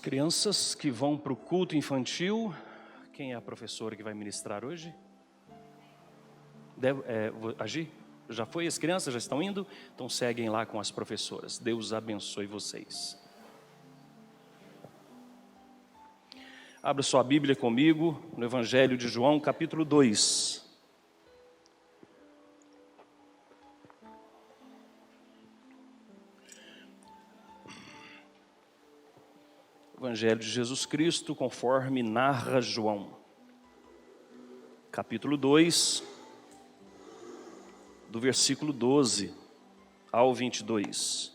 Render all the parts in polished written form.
Crianças que vão para o culto infantil. Quem é a professora que vai ministrar hoje? Agir? Já foi? As crianças já estão indo? Então seguem lá com as professoras. Deus abençoe vocês. Abra sua Bíblia comigo no Evangelho de João, capítulo 2. Evangelho de Jesus Cristo, conforme narra João, capítulo 2, do versículo 12 ao 22.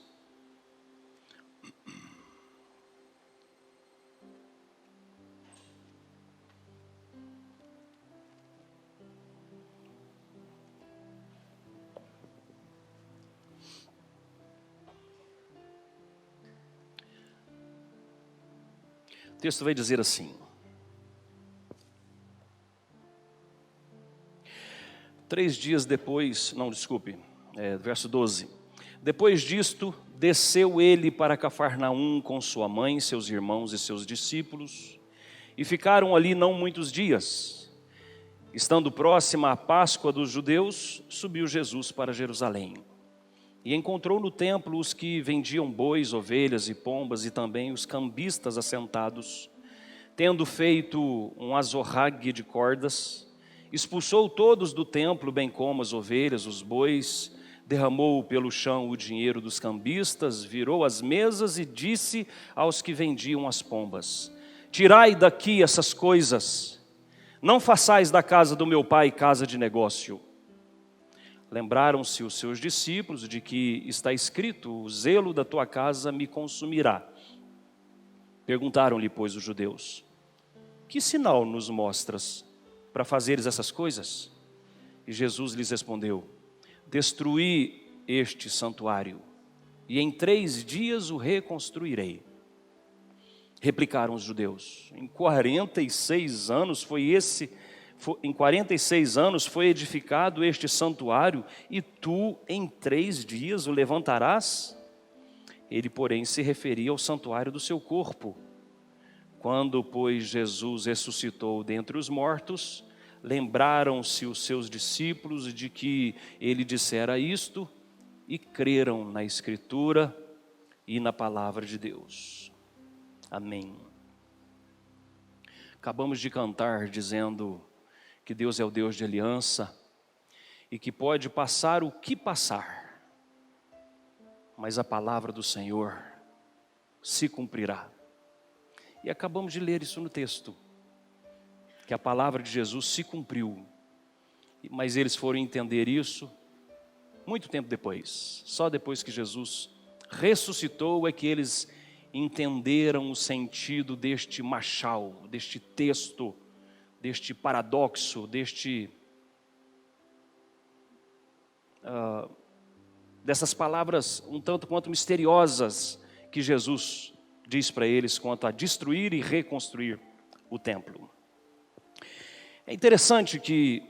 O texto vai dizer assim: verso 12. Depois disto, desceu ele para Cafarnaum com sua mãe, seus irmãos e seus discípulos, e ficaram ali não muitos dias. Estando próxima a Páscoa dos judeus, subiu Jesus para Jerusalém. E encontrou no templo os que vendiam bois, ovelhas e pombas, e também os cambistas assentados. Tendo feito um azorrague de cordas, expulsou todos do templo, bem como as ovelhas, os bois, derramou pelo chão o dinheiro dos cambistas, virou as mesas e disse aos que vendiam as pombas: tirai daqui essas coisas, não façais da casa do meu pai casa de negócio. Lembraram-se os seus discípulos de que está escrito: o zelo da tua casa me consumirá. Perguntaram-lhe, pois, os judeus: que sinal nos mostras para fazeres essas coisas? E Jesus lhes respondeu: destruí este santuário, e em 3 dias o reconstruirei. Replicaram os judeus: em 46 anos foi edificado este santuário, e tu em 3 dias o levantarás? Ele, porém, se referia ao santuário do seu corpo. Quando, pois, Jesus ressuscitou dentre os mortos, lembraram-se os seus discípulos de que ele dissera isto, e creram na Escritura e na palavra de Deus. Amém. Acabamos de cantar dizendo que Deus é o Deus de aliança e que pode passar o que passar, mas a palavra do Senhor se cumprirá. E acabamos de ler isso no texto, que a palavra de Jesus se cumpriu, mas eles foram entender isso muito tempo depois. Só depois que Jesus ressuscitou é que eles entenderam o sentido deste machal, deste texto, deste paradoxo, dessas palavras um tanto quanto misteriosas que Jesus diz para eles quanto a destruir e reconstruir o templo. É interessante que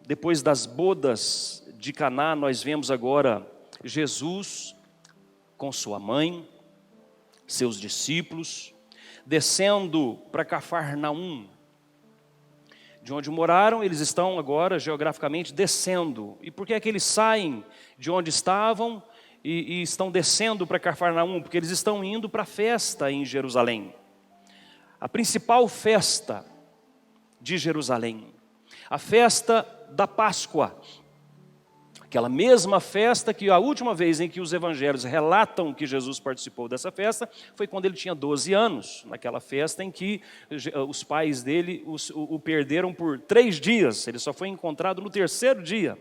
depois das bodas de Caná, nós vemos agora Jesus com sua mãe, seus discípulos, descendo para Cafarnaum. De onde moraram, eles estão agora geograficamente descendo. E por que é que eles saem de onde estavam e estão descendo para Cafarnaum? Porque eles estão indo para a festa em Jerusalém. A principal festa de Jerusalém, a festa da Páscoa. Aquela mesma festa que a última vez em que os evangelhos relatam que Jesus participou dessa festa foi quando ele tinha 12 anos. Naquela festa em que os pais dele o perderam por 3 dias. Ele só foi encontrado no 3º dia.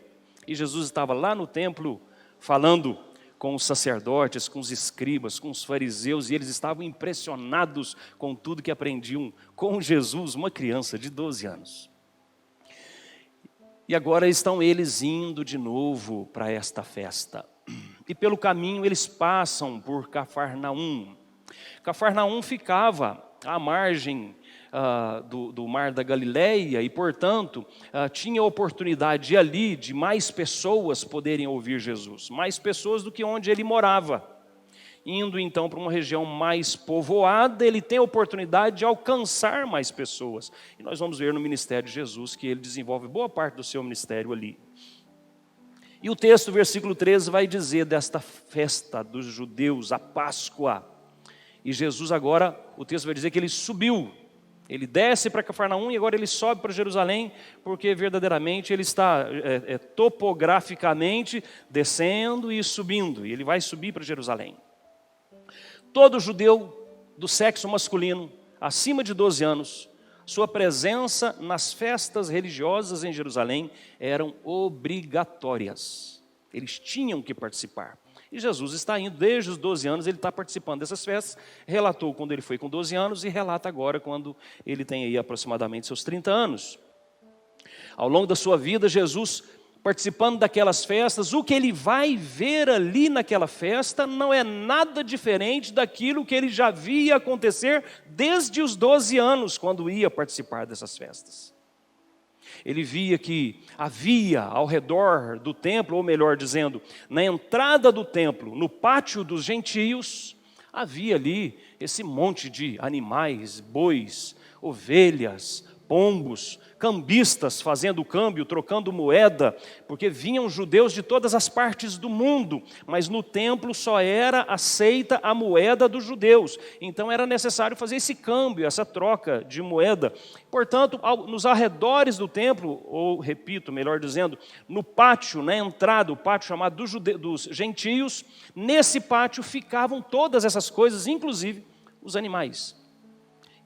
E Jesus estava lá no templo falando com os sacerdotes, com os escribas, com os fariseus, e eles estavam impressionados com tudo que aprendiam com Jesus, uma criança de 12 anos. E agora estão eles indo de novo para esta festa. E pelo caminho eles passam por Cafarnaum. Cafarnaum ficava à margem do Mar da Galileia e, portanto, tinha oportunidade ali de mais pessoas poderem ouvir Jesus, mais pessoas do que onde ele morava. Indo então para uma região mais povoada, ele tem a oportunidade de alcançar mais pessoas. E nós vamos ver no ministério de Jesus que ele desenvolve boa parte do seu ministério ali. E o texto, versículo 13, vai dizer desta festa dos judeus, a Páscoa. E Jesus agora, o texto vai dizer que ele subiu. Ele desce para Cafarnaum e agora ele sobe para Jerusalém, porque verdadeiramente ele está topograficamente descendo e subindo. E ele vai subir para Jerusalém. Todo judeu do sexo masculino, acima de 12 anos, sua presença nas festas religiosas em Jerusalém eram obrigatórias. Eles tinham que participar. E Jesus está indo, desde os 12 anos, ele está participando dessas festas. Relatou quando ele foi com 12 anos e relata agora quando ele tem aí aproximadamente seus 30 anos. Ao longo da sua vida, Jesus participando daquelas festas, o que ele vai ver ali naquela festa não é nada diferente daquilo que ele já via acontecer desde os 12 anos, quando ia participar dessas festas. Ele via que havia ao redor do templo, ou melhor dizendo, na entrada do templo, no pátio dos gentios, havia ali esse monte de animais, bois, ovelhas, pombos, cambistas fazendo câmbio, trocando moeda, porque vinham judeus de todas as partes do mundo, mas no templo só era aceita a moeda dos judeus, então era necessário fazer esse câmbio, essa troca de moeda. Portanto, nos arredores do templo, ou repito, melhor dizendo, no pátio, na entrada, o pátio chamado dos gentios, nesse pátio ficavam todas essas coisas, inclusive os animais,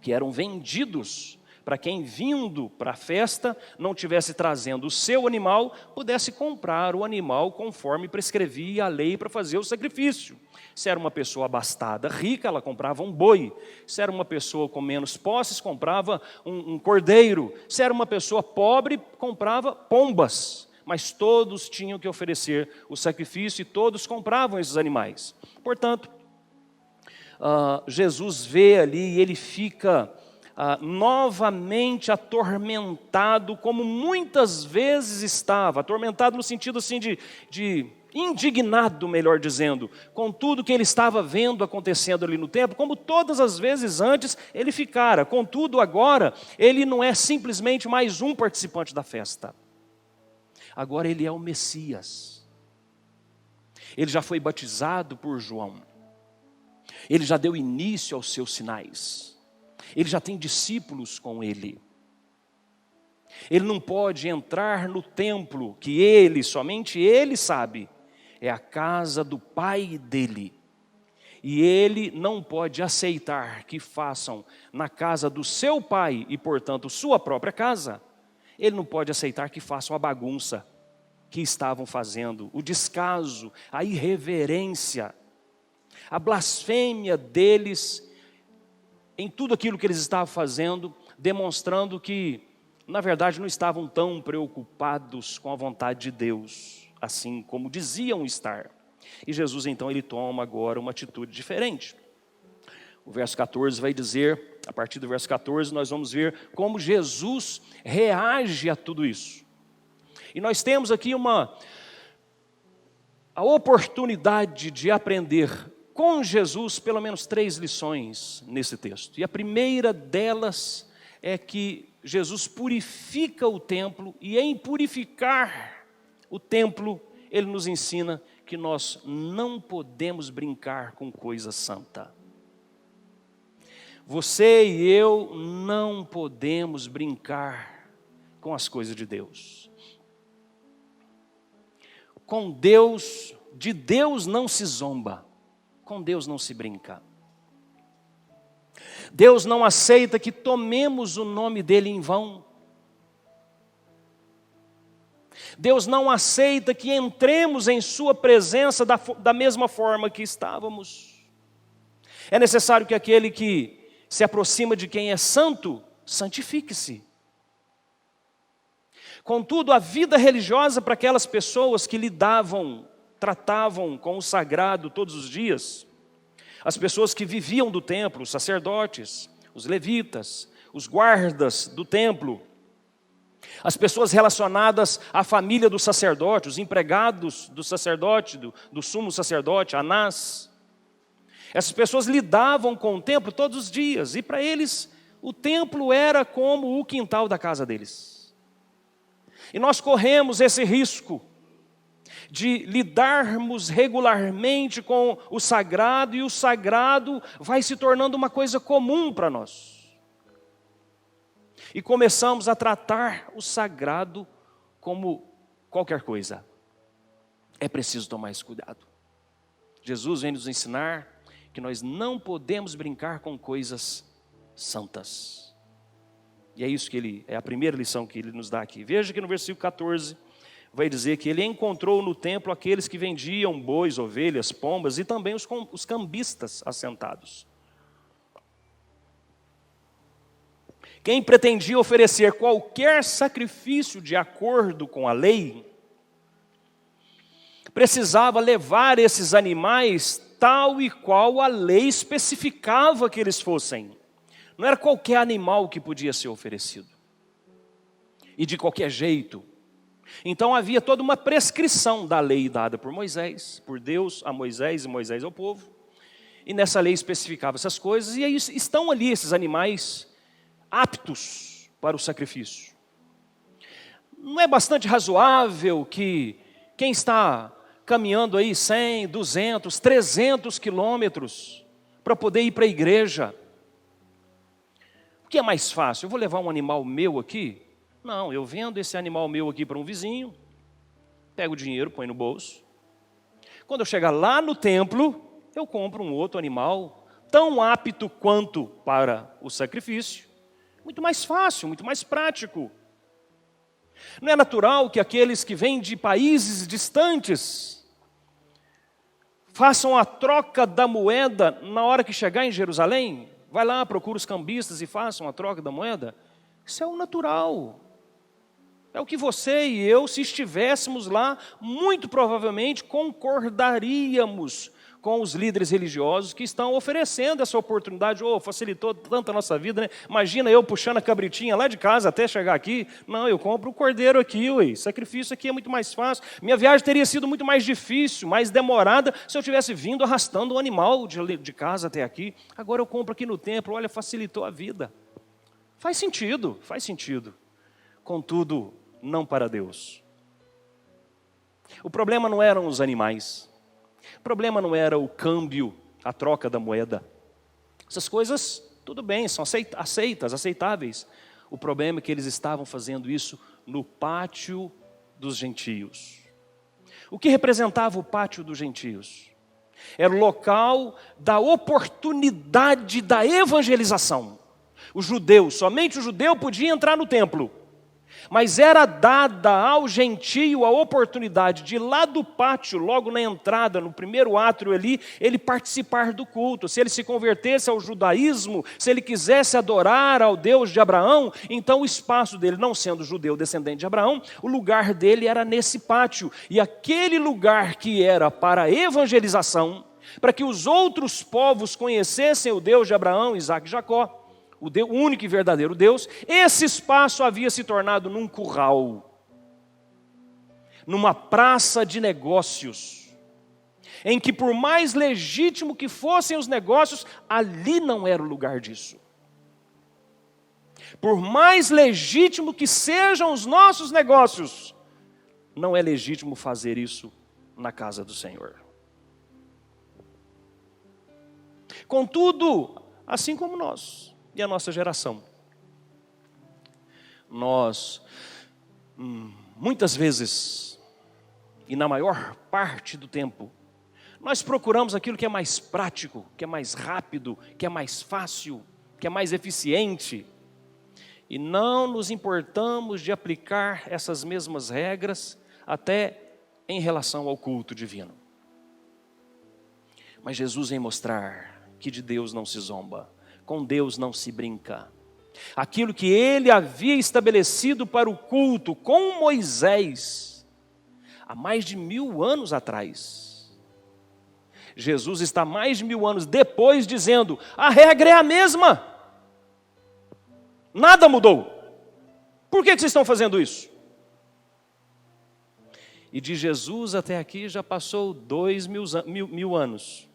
que eram vendidos para quem vindo para a festa não tivesse trazendo o seu animal, pudesse comprar o animal conforme prescrevia a lei para fazer o sacrifício. Se era uma pessoa abastada, rica, ela comprava um boi. Se era uma pessoa com menos posses, comprava um cordeiro. Se era uma pessoa pobre, comprava pombas. Mas todos tinham que oferecer o sacrifício e todos compravam esses animais. Portanto, Jesus vê ali e ele fica novamente atormentado, como muitas vezes estava, atormentado no sentido assim de indignado, melhor dizendo, com tudo que ele estava vendo acontecendo ali no templo, como todas as vezes antes ele ficara. Contudo, agora, ele não é simplesmente mais um participante da festa. Agora ele é o Messias. Ele já foi batizado por João. Ele já deu início aos seus sinais. Ele já tem discípulos com ele. Ele não pode entrar no templo que ele, somente ele sabe, é a casa do pai dele. E ele não pode aceitar que façam na casa do seu pai e, portanto, sua própria casa. Ele não pode aceitar que façam a bagunça que estavam fazendo, o descaso, a irreverência, a blasfêmia deles em tudo aquilo que eles estavam fazendo, demonstrando que, na verdade, não estavam tão preocupados com a vontade de Deus, assim como diziam estar. E Jesus, então, ele toma agora uma atitude diferente. O verso 14 vai dizer, a partir do verso 14, nós vamos ver como Jesus reage a tudo isso. E nós temos aqui a oportunidade de aprender com Jesus pelo menos 3 lições nesse texto. E a primeira delas é que Jesus purifica o templo, e em purificar o templo, ele nos ensina que nós não podemos brincar com coisa santa. Você e eu não podemos brincar com as coisas de Deus. Com Deus, de Deus não se zomba, com Deus não se brinca. Deus não aceita que tomemos o nome dele em vão. Deus não aceita que entremos em sua presença da mesma forma que estávamos. É necessário que aquele que se aproxima de quem é santo, santifique-se. Contudo, a vida religiosa para aquelas pessoas que tratavam com o sagrado todos os dias, as pessoas que viviam do templo, os sacerdotes, os levitas, os guardas do templo, as pessoas relacionadas à família do sacerdote, os empregados do sacerdote, do sumo sacerdote, Anás. Essas pessoas lidavam com o templo todos os dias, e para eles o templo era como o quintal da casa deles. E nós corremos esse risco de lidarmos regularmente com o sagrado, e o sagrado vai se tornando uma coisa comum para nós. E começamos a tratar o sagrado como qualquer coisa. É preciso tomar esse cuidado. Jesus vem nos ensinar que nós não podemos brincar com coisas santas. E é isso que é a primeira lição que ele nos dá aqui. Veja que no versículo 14 vai dizer que ele encontrou no templo aqueles que vendiam bois, ovelhas, pombas e também os cambistas assentados. Quem pretendia oferecer qualquer sacrifício de acordo com a lei, precisava levar esses animais tal e qual a lei especificava que eles fossem. Não era qualquer animal que podia ser oferecido. E de qualquer jeito. Então havia toda uma prescrição da lei dada por Moisés, por Deus a Moisés e Moisés ao povo. E nessa lei especificava essas coisas, e aí estão ali esses animais aptos para o sacrifício. Não é bastante razoável que quem está caminhando aí 100, 200, 300 quilômetros para poder ir para a igreja? O que é mais fácil? Eu vou levar um animal meu aqui? Não, eu vendo esse animal meu aqui para um vizinho, pego o dinheiro, põe no bolso. Quando eu chegar lá no templo, eu compro um outro animal tão apto quanto para o sacrifício. Muito mais fácil, muito mais prático. Não é natural que aqueles que vêm de países distantes façam a troca da moeda na hora que chegar em Jerusalém? Vai lá, procura os cambistas e façam a troca da moeda? Isso é o natural. É o que você e eu, se estivéssemos lá, muito provavelmente concordaríamos com os líderes religiosos que estão oferecendo essa oportunidade. Facilitou tanto a nossa vida, né? Imagina eu puxando a cabritinha lá de casa até chegar aqui. Não, eu compro o cordeiro aqui, sacrifício aqui é muito mais fácil. Minha viagem teria sido muito mais difícil, mais demorada, se eu tivesse vindo arrastando o animal de casa até aqui. Agora eu compro aqui no templo, olha, facilitou a vida. Faz sentido, faz sentido. Contudo, não para Deus. O problema não eram os animais. O problema não era o câmbio, a troca da moeda. Essas coisas, tudo bem, são aceitáveis. O problema é que eles estavam fazendo isso no pátio dos gentios. O que representava o pátio dos gentios? Era o local da oportunidade da evangelização. Somente o judeu podia entrar no templo. Mas era dada ao gentio a oportunidade de lá do pátio, logo na entrada, no primeiro átrio ali, ele participar do culto. Se ele se convertesse ao judaísmo, se ele quisesse adorar ao Deus de Abraão, então o espaço dele, não sendo judeu descendente de Abraão, o lugar dele era nesse pátio. E aquele lugar que era para a evangelização, para que os outros povos conhecessem o Deus de Abraão, Isaque e Jacó, o único e verdadeiro Deus, esse espaço havia se tornado num curral, numa praça de negócios, em que por mais legítimo que fossem os negócios, ali não era o lugar disso. Por mais legítimo que sejam os nossos negócios, não é legítimo fazer isso na casa do Senhor. Contudo, assim como nós e a nossa geração, nós, muitas vezes, e na maior parte do tempo, nós procuramos aquilo que é mais prático, que é mais rápido, que é mais fácil, que é mais eficiente, e não nos importamos de aplicar essas mesmas regras até em relação ao culto divino. Mas Jesus vem mostrar que de Deus não se zomba, com Deus não se brinca. Aquilo que ele havia estabelecido para o culto com Moisés, há mais de 1000 anos atrás, Jesus está mais de 1000 anos depois dizendo, a regra é a mesma, nada mudou. Por que vocês estão fazendo isso? E de Jesus até aqui já passou 2000 anos.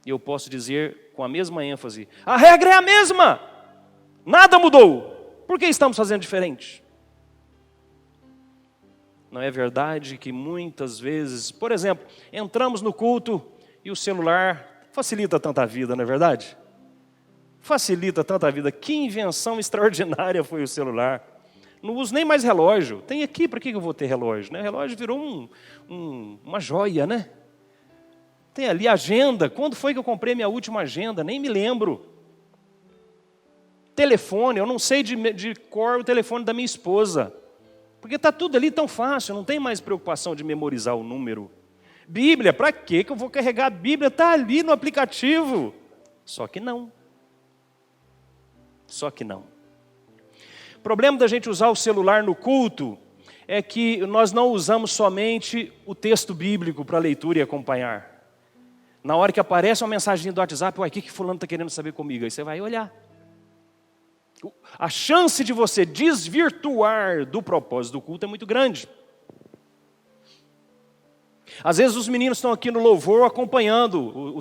E eu posso dizer com a mesma ênfase, a regra é a mesma, nada mudou. Por que estamos fazendo diferente? Não é verdade que muitas vezes, por exemplo, entramos no culto e o celular facilita tanta vida, não é verdade? Facilita tanta vida. Que invenção extraordinária foi o celular. Não uso nem mais relógio. Tem aqui, para que eu vou ter relógio? Né? Relógio virou uma joia, né? Tem ali agenda. Quando foi que eu comprei minha última agenda? Nem me lembro. Telefone, eu não sei de cor o telefone da minha esposa. Porque está tudo ali tão fácil, não tem mais preocupação de memorizar o número. Bíblia, para que eu vou carregar a Bíblia? Está ali no aplicativo. Só que não. Só que não. O problema da gente usar o celular no culto é que nós não usamos somente o texto bíblico para leitura e acompanhar. Na hora que aparece uma mensagem do WhatsApp, o que fulano está querendo saber comigo? Aí você vai olhar. A chance de você desvirtuar do propósito do culto é muito grande. Às vezes os meninos estão aqui no louvor acompanhando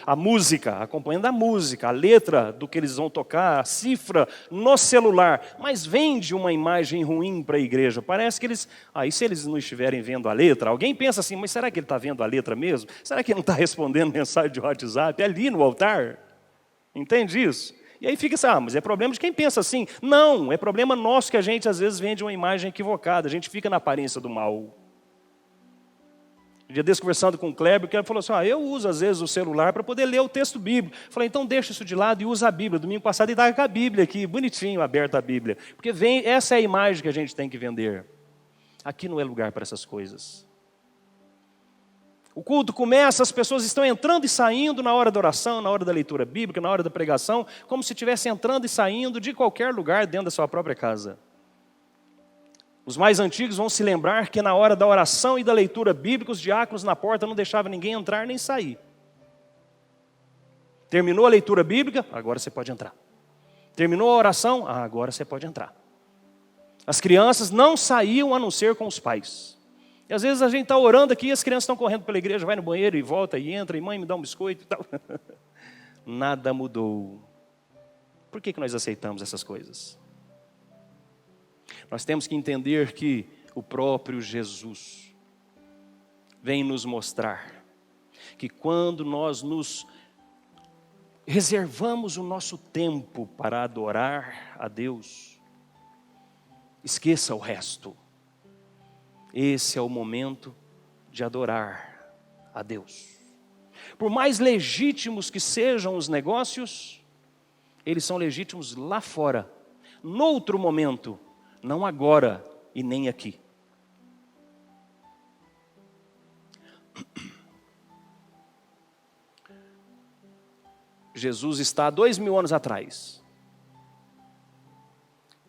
a música, acompanhando a música, a letra do que eles vão tocar, a cifra no celular, mas vende uma imagem ruim para a igreja. Parece que eles, e se eles não estiverem vendo a letra? Alguém pensa assim, mas será que ele está vendo a letra mesmo? Será que ele não está respondendo mensagem de WhatsApp ali no altar? Entende isso? E aí fica assim, mas é problema de quem pensa assim. Não, é problema nosso que a gente às vezes vende uma imagem equivocada, a gente fica na aparência do mal. Um dia desse conversando com o Kleber, que ele falou assim, eu uso às vezes o celular para poder ler o texto bíblico. Eu falei, então deixa isso de lado e usa a Bíblia. Domingo passado ele estava com a Bíblia aqui, bonitinho, aberta a Bíblia. Porque essa é a imagem que a gente tem que vender. Aqui não é lugar para essas coisas. O culto começa, as pessoas estão entrando e saindo na hora da oração, na hora da leitura bíblica, na hora da pregação, como se estivesse entrando e saindo de qualquer lugar dentro da sua própria casa. Os mais antigos vão se lembrar que na hora da oração e da leitura bíblica, os diáconos na porta não deixavam ninguém entrar nem sair. Terminou a leitura bíblica? Agora você pode entrar. Terminou a oração? Agora você pode entrar. As crianças não saíam a não ser com os pais. E às vezes a gente está orando aqui e as crianças estão correndo pela igreja, vai no banheiro e volta e entra, e mãe me dá um biscoito e tal. Nada mudou. Por que nós aceitamos essas coisas? Nós temos que entender que o próprio Jesus vem nos mostrar que quando nós nos reservamos o nosso tempo para adorar a Deus, esqueça o resto. Esse é o momento de adorar a Deus. Por mais legítimos que sejam os negócios, eles são legítimos lá fora, noutro momento, não agora e nem aqui. Jesus está há 2000 anos atrás.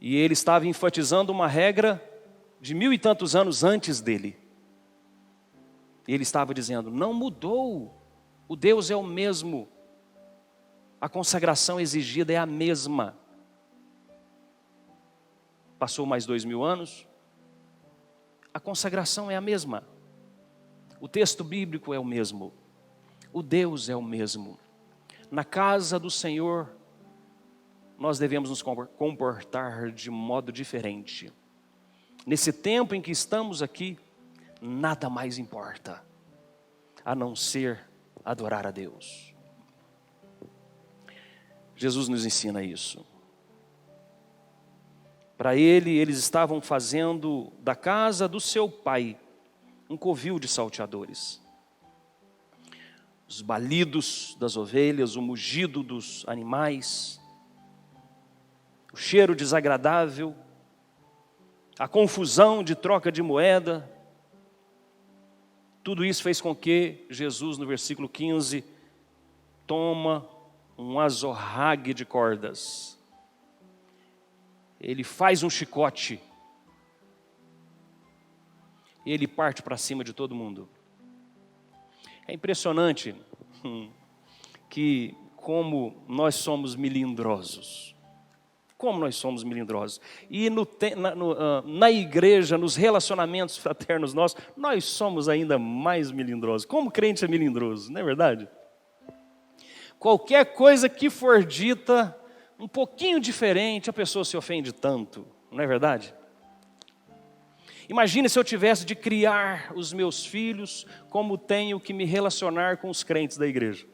E ele estava enfatizando uma regra de 1000 e tantos anos antes dele. E ele estava dizendo, não mudou. O Deus é o mesmo. A consagração exigida é a mesma. Passou mais 2000 anos, a consagração é a mesma. O texto bíblico é o mesmo. O Deus é o mesmo. Na casa do Senhor, nós devemos nos comportar de modo diferente. Nesse tempo em que estamos aqui, nada mais importa, a não ser adorar a Deus. Jesus nos ensina isso. Para eles estavam fazendo da casa do seu pai um covil de salteadores. Os balidos das ovelhas, o mugido dos animais, o cheiro desagradável a confusão de troca de moeda. Tudo isso fez com que Jesus, no versículo 15, toma um azorrague de cordas. Ele faz um chicote. E ele parte para cima de todo mundo. É impressionante que como nós somos melindrosos. Como nós somos melindrosos. E na igreja, nos relacionamentos fraternos nossos, nós somos ainda mais melindrosos. Como crente é melindroso, não é verdade? Qualquer coisa que for dita um pouquinho diferente, a pessoa se ofende tanto, não é verdade? Imagine se eu tivesse de criar os meus filhos como tenho que me relacionar com os crentes da igreja.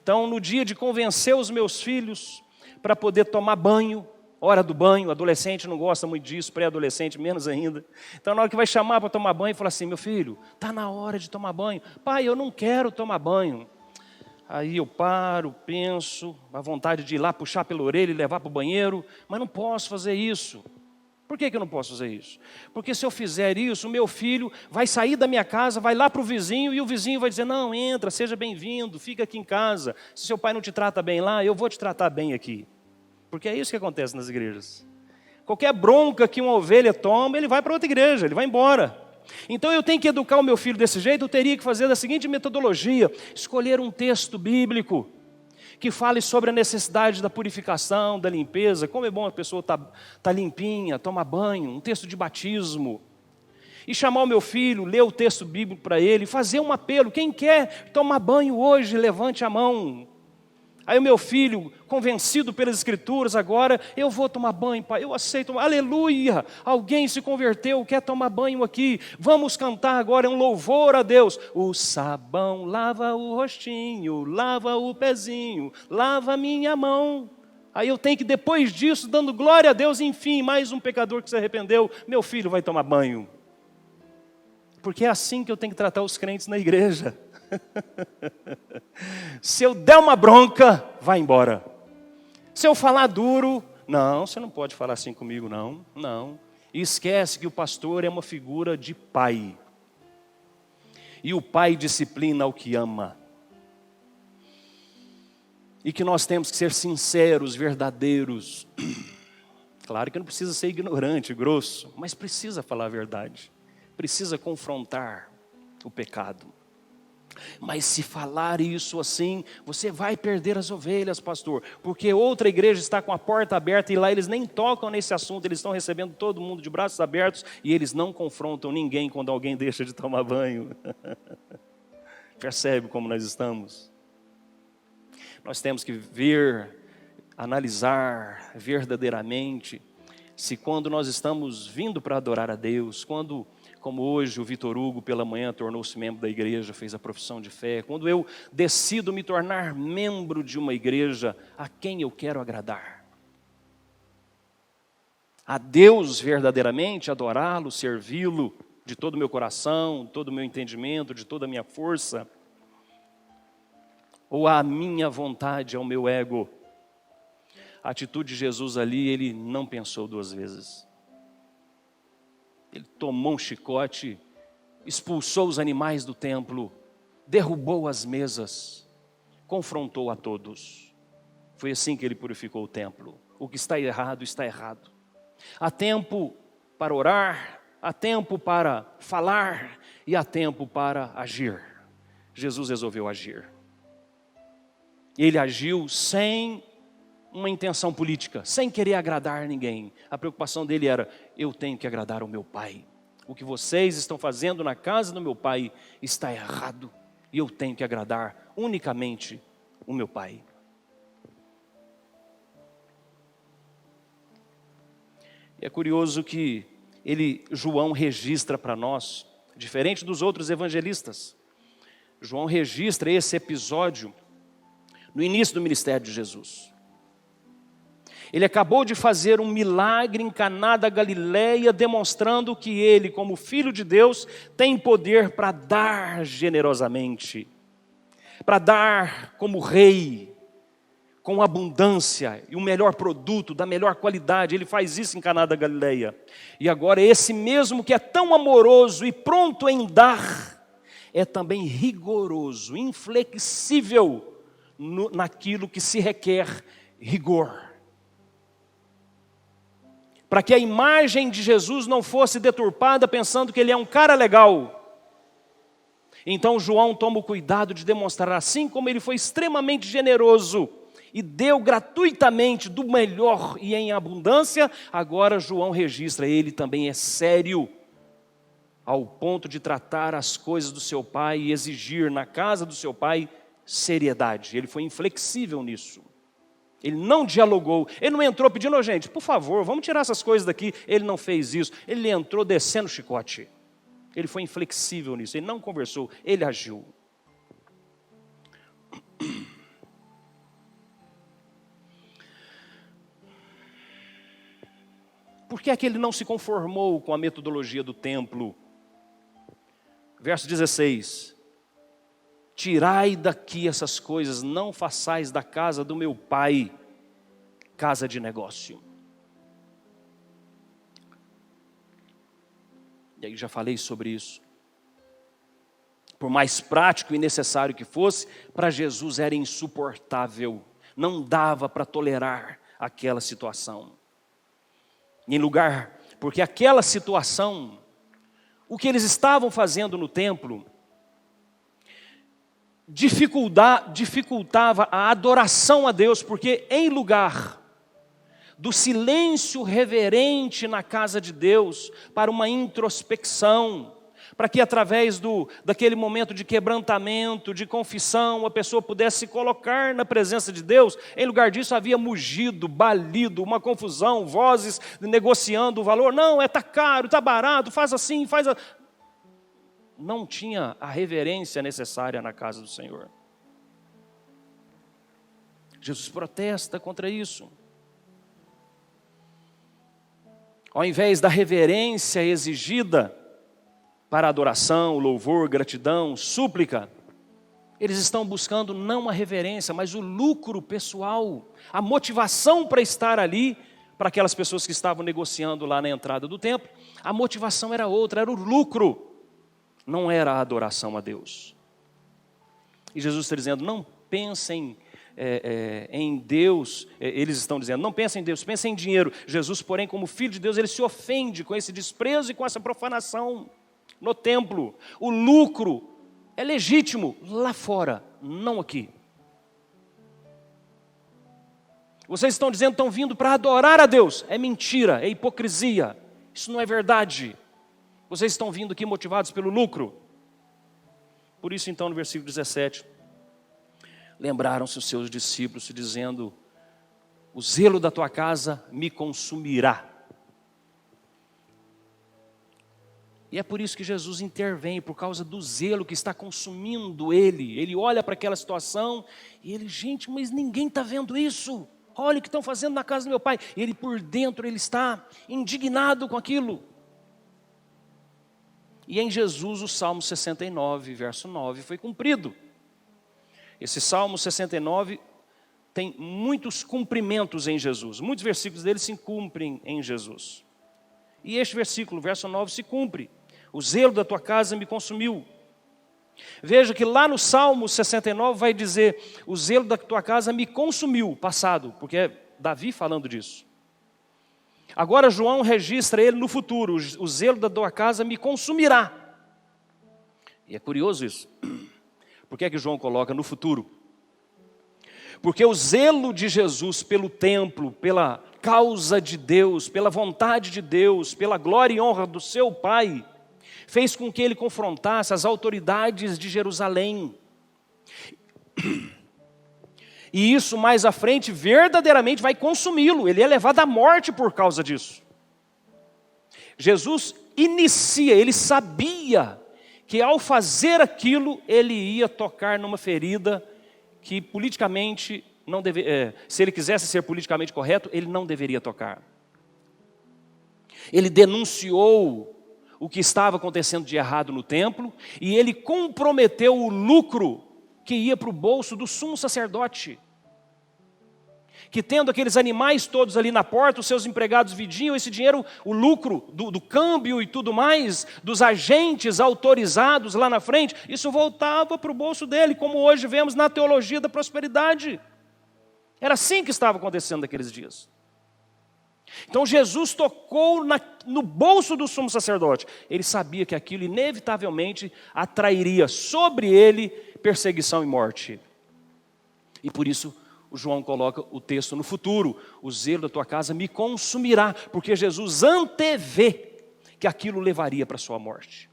Então, no dia de convencer os meus filhos para poder tomar banho, hora do banho, adolescente não gosta muito disso, pré-adolescente menos ainda. Então, na hora que vai chamar para tomar banho, fala assim: meu filho, está na hora de tomar banho. Pai, eu não quero tomar banho. Aí eu paro, penso, a vontade de ir lá puxar pela orelha e levar para o banheiro, mas não posso fazer isso. Por que eu não posso fazer isso? Porque se eu fizer isso, o meu filho vai sair da minha casa, vai lá para o vizinho, e o vizinho vai dizer: não, entra, seja bem-vindo, fica aqui em casa. Se seu pai não te trata bem lá, eu vou te tratar bem aqui. Porque é isso que acontece nas igrejas. Qualquer bronca que uma ovelha toma, ele vai para outra igreja, ele vai embora. Então eu tenho que educar o meu filho desse jeito, eu teria que fazer da seguinte metodologia: escolher um texto bíblico que fale sobre a necessidade da purificação, da limpeza. Como é bom a pessoa tá limpinha, tomar banho, um texto de batismo. E chamar o meu filho, ler o texto bíblico para ele, fazer um apelo. Quem quer tomar banho hoje, levante a mão. Aí o meu filho, convencido pelas escrituras, agora: eu vou tomar banho, pai, eu aceito. Aleluia, alguém se converteu, quer tomar banho aqui. Vamos cantar agora um louvor a Deus. O sabão lava o rostinho, lava o pezinho, lava a minha mão. Aí eu tenho que, depois disso, dando glória a Deus, enfim, mais um pecador que se arrependeu, meu filho vai tomar banho. Porque é assim que eu tenho que tratar os crentes na igreja. Se eu der uma bronca, vai embora. Se eu falar duro, não, você não pode falar assim comigo, não. E esquece que o pastor é uma figura de pai. E o pai disciplina o que ama. E que nós temos que ser sinceros, verdadeiros. Claro que não precisa ser ignorante, grosso, mas precisa falar a verdade. Precisa confrontar o pecado. Mas se falar isso assim, você vai perder as ovelhas, pastor, porque outra igreja está com a porta aberta e lá eles nem tocam nesse assunto, eles estão recebendo todo mundo de braços abertos e eles não confrontam ninguém quando alguém deixa de tomar banho. Percebe como nós estamos? Nós temos que ver, analisar verdadeiramente se quando nós estamos vindo para adorar a Deus, quando, como hoje o Vitor Hugo pela manhã tornou-se membro da igreja, fez a profissão de fé, quando eu decido me tornar membro de uma igreja, a quem eu quero agradar? A Deus verdadeiramente, adorá-lo, servi-lo de todo o meu coração, de todo o meu entendimento, de toda a minha força? Ou a minha vontade, ao meu ego? A atitude de Jesus ali, ele não pensou duas vezes. Ele tomou um chicote, expulsou os animais do templo, derrubou as mesas, confrontou a todos. Foi assim que ele purificou o templo. O que está errado, está errado. Há tempo para orar, há tempo para falar e há tempo para agir. Jesus resolveu agir. Ele agiu sem uma intenção política, sem querer agradar ninguém. A preocupação dele era: eu tenho que agradar ao meu pai. O que vocês estão fazendo na casa do meu pai está errado. E eu tenho que agradar unicamente o meu pai. E é curioso que João registra para nós, diferente dos outros evangelistas, João registra esse episódio no início do ministério de Jesus. Ele acabou de fazer um milagre em Caná da Galileia, demonstrando que ele, como filho de Deus, tem poder para dar generosamente, para dar como rei, com abundância e o melhor produto, da melhor qualidade. Ele faz isso em Caná da Galileia. E agora esse mesmo que é tão amoroso e pronto em dar, é também rigoroso, inflexível naquilo que se requer rigor. Para que a imagem de Jesus não fosse deturpada pensando que ele é um cara legal. Então João toma o cuidado de demonstrar, assim como ele foi extremamente generoso e deu gratuitamente do melhor e em abundância, agora João registra, ele também é sério, ao ponto de tratar as coisas do seu pai e exigir na casa do seu pai seriedade. Ele foi inflexível nisso. Ele não dialogou, ele não entrou pedindo, oh, gente, por favor, vamos tirar essas coisas daqui. Ele não fez isso, ele entrou descendo o chicote. Ele foi inflexível nisso, ele não conversou, ele agiu. Por que é que ele não se conformou com a metodologia do templo? Verso 16. Tirai daqui essas coisas, não façais da casa do meu pai casa de negócio. E aí já falei sobre isso. Por mais prático e necessário que fosse, para Jesus era insuportável. Não dava para tolerar aquela situação. Em lugar, porque aquela situação, o que eles estavam fazendo no templo, dificultava a adoração a Deus, porque em lugar do silêncio reverente na casa de Deus, para uma introspecção, para que através daquele momento de quebrantamento, de confissão, a pessoa pudesse se colocar na presença de Deus, em lugar disso havia mugido, balido, uma confusão, vozes negociando o valor, não, está caro, está barato, faz assim, faz assim. Não tinha a reverência necessária na casa do Senhor. Jesus protesta contra isso. Ao invés da reverência exigida para adoração, louvor, gratidão, súplica, eles estão buscando não a reverência, mas o lucro pessoal, a motivação para estar ali, para aquelas pessoas que estavam negociando lá na entrada do templo, a motivação era outra, era o lucro, não era a adoração a Deus. E Jesus está dizendo, não pensem em Deus, eles estão dizendo, não pensem em Deus, pensem em dinheiro. Jesus, porém, como Filho de Deus, ele se ofende com esse desprezo e com essa profanação no templo. O lucro é legítimo lá fora, não aqui. Vocês estão dizendo que estão vindo para adorar a Deus. É mentira, é hipocrisia. Isso não é verdade. Vocês estão vindo aqui motivados pelo lucro. Por isso então no versículo 17, lembraram-se os seus discípulos dizendo, o zelo da tua casa me consumirá. E é por isso que Jesus intervém, por causa do zelo que está consumindo ele. Ele olha para aquela situação e ele, gente, mas ninguém está vendo isso. Olha o que estão fazendo na casa do meu pai. E ele por dentro, ele está indignado com aquilo. E em Jesus o Salmo 69, verso 9, foi cumprido. Esse Salmo 69 tem muitos cumprimentos em Jesus. Muitos versículos dele se cumprem em Jesus. E este versículo, verso 9, se cumpre. O zelo da tua casa me consumiu. Veja que lá no Salmo 69 vai dizer, o zelo da tua casa me consumiu, passado, porque é Davi falando disso. Agora João registra ele no futuro, o zelo da tua casa me consumirá. E é curioso isso. Por que é que João coloca no futuro? Porque o zelo de Jesus pelo templo, pela causa de Deus, pela vontade de Deus, pela glória e honra do seu Pai, fez com que ele confrontasse as autoridades de Jerusalém. E isso mais à frente verdadeiramente vai consumi-lo. Ele é levado à morte por causa disso. Jesus inicia, ele sabia que ao fazer aquilo, ele ia tocar numa ferida que politicamente, não se ele quisesse ser politicamente correto, ele não deveria tocar. Ele denunciou o que estava acontecendo de errado no templo, e ele comprometeu o lucro que ia para o bolso do sumo sacerdote. que tendo aqueles animais todos ali na porta, os seus empregados vendiam esse dinheiro, o lucro do câmbio e tudo mais, dos agentes autorizados lá na frente, isso voltava para o bolso dele, como hoje vemos na teologia da prosperidade. Era assim que estava acontecendo naqueles dias. Então Jesus tocou no bolso do sumo sacerdote. Ele sabia que aquilo inevitavelmente atrairia sobre ele perseguição e morte. E por isso o João coloca o texto no futuro: o zelo da tua casa me consumirá, porque Jesus antevê que aquilo levaria para a sua morte.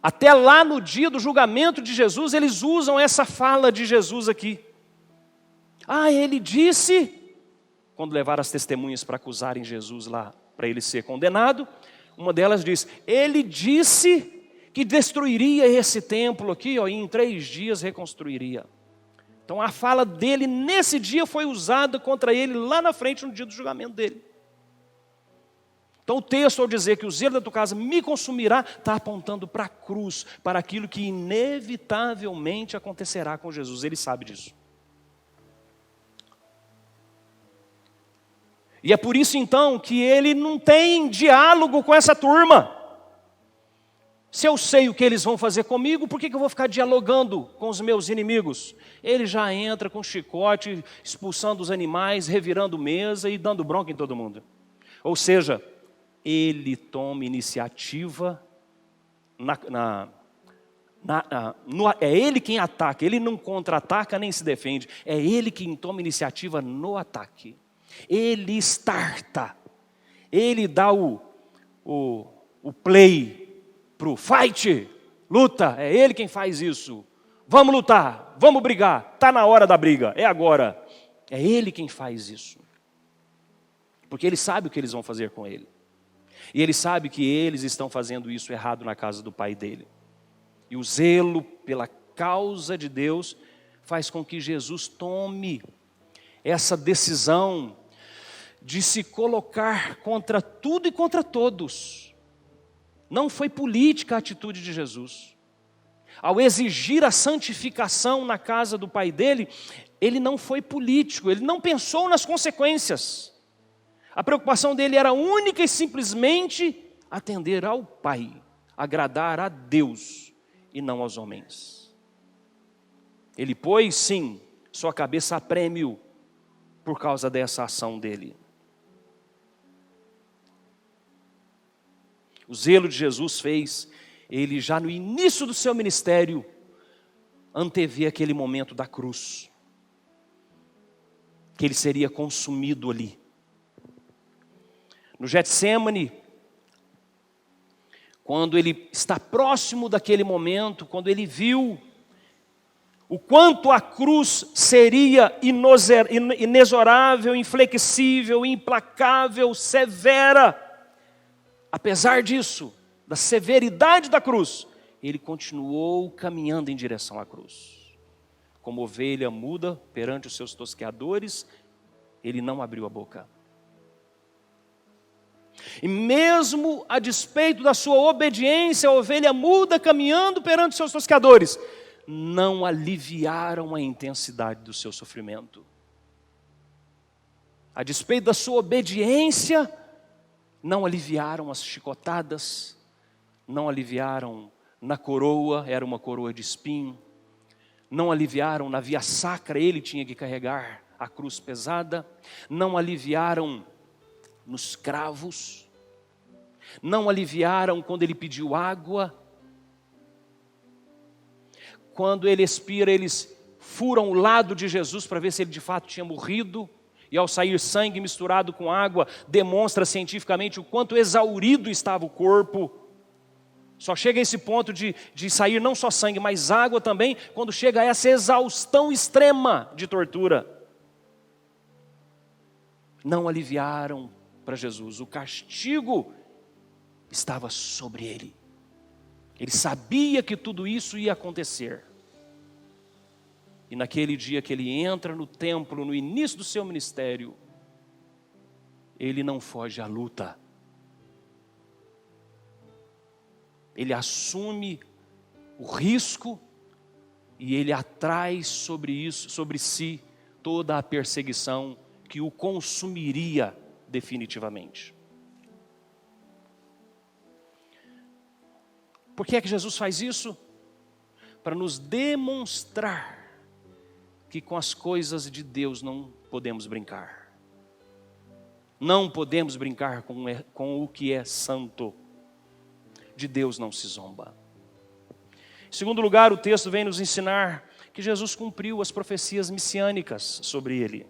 Até lá no dia do julgamento de Jesus, eles usam essa fala de Jesus aqui. Ele disse, quando levaram as testemunhas para acusarem Jesus lá, para ele ser condenado, uma delas diz, ele disse que destruiria esse templo aqui, e em 3 dias reconstruiria. Então a fala dele nesse dia foi usada contra ele lá na frente, no dia do julgamento dele. Então o texto, ao dizer que o zelo da tua casa me consumirá, está apontando para a cruz, para aquilo que inevitavelmente acontecerá com Jesus. Ele sabe disso. E é por isso então que ele não tem diálogo com essa turma. Se eu sei o que eles vão fazer comigo, por que eu vou ficar dialogando com os meus inimigos? Ele já entra com chicote, expulsando os animais, revirando mesa e dando bronca em todo mundo. Ou seja, ele toma iniciativa, é ele quem ataca, ele não contra-ataca nem se defende, é ele quem toma iniciativa no ataque. Ele starta, ele dá o play para o fight, luta, é ele quem faz isso. Vamos lutar, vamos brigar, está na hora da briga, é agora. É ele quem faz isso. Porque ele sabe o que eles vão fazer com ele. E ele sabe que eles estão fazendo isso errado na casa do pai dele. E o zelo pela causa de Deus faz com que Jesus tome essa decisão de se colocar contra tudo e contra todos. Não foi política a atitude de Jesus. Ao exigir a santificação na casa do pai dele, ele não foi político, ele não pensou nas consequências. A preocupação dele era única e simplesmente atender ao Pai, agradar a Deus e não aos homens. Ele pôs, sim, sua cabeça a prêmio por causa dessa ação dele. O zelo de Jesus fez ele, já no início do seu ministério, antever aquele momento da cruz, que ele seria consumido ali. No Getsêmani, quando ele está próximo daquele momento, quando ele viu o quanto a cruz seria inexorável, inflexível, implacável, severa, apesar disso, da severidade da cruz, ele continuou caminhando em direção à cruz. Como ovelha muda perante os seus tosqueadores, ele não abriu a boca. E mesmo a despeito da sua obediência, a ovelha muda caminhando perante os seus tosqueadores, não aliviaram a intensidade do seu sofrimento. A despeito da sua obediência, não aliviaram as chicotadas, não aliviaram na coroa, era uma coroa de espinho, não aliviaram na via sacra, ele tinha que carregar a cruz pesada, não aliviaram nos cravos, não aliviaram quando ele pediu água. Quando ele expira, eles furam o lado de Jesus para ver se ele de fato tinha morrido, e ao sair sangue misturado com água, demonstra cientificamente o quanto exaurido estava o corpo. Só chega a esse ponto de sair não só sangue, mas água também, quando chega a essa exaustão extrema de tortura. Não aliviaram para Jesus, o castigo estava sobre ele. Ele sabia que tudo isso ia acontecer. E naquele dia que ele entra no templo, no início do seu ministério, ele não foge à luta. Ele assume o risco e ele atrai sobre si toda a perseguição que o consumiria definitivamente. Por que é que Jesus faz isso? Para nos demonstrar que com as coisas de Deus não podemos brincar. Não podemos brincar com o que é santo. De Deus não se zomba. Em segundo lugar, o texto vem nos ensinar que Jesus cumpriu as profecias messiânicas sobre ele.